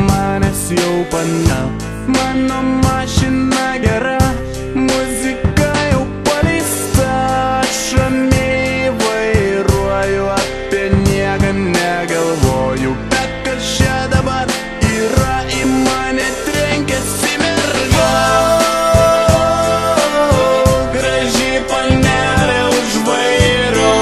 manęs jau pana. Mano mašina gera, muzika jau paleista, aš ramiai vairuoju, apie nieką negalvoju. Bet kas čia dabar yra, į mane trenkėsi merga. Graži panelė už vairo.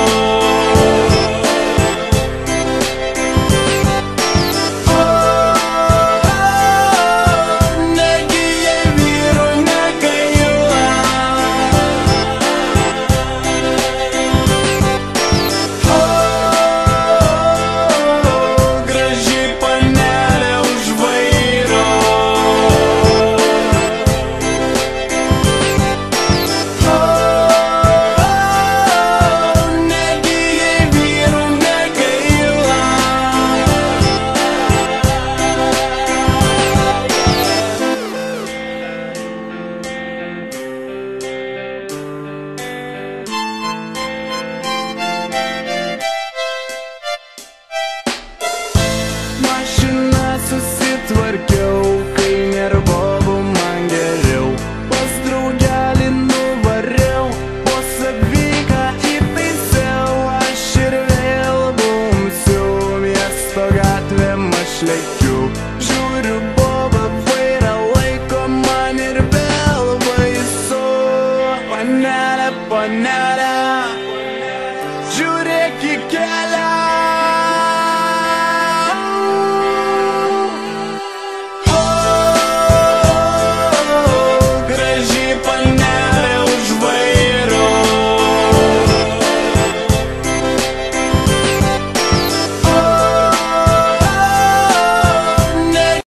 Susitvarkiau, kai nervovų man geriau. Pas draugelį nuvariau, po savyką įtaisiau. Aš ir vėl bumsiu, miesto gatvėm aš lekiu. Žiūriu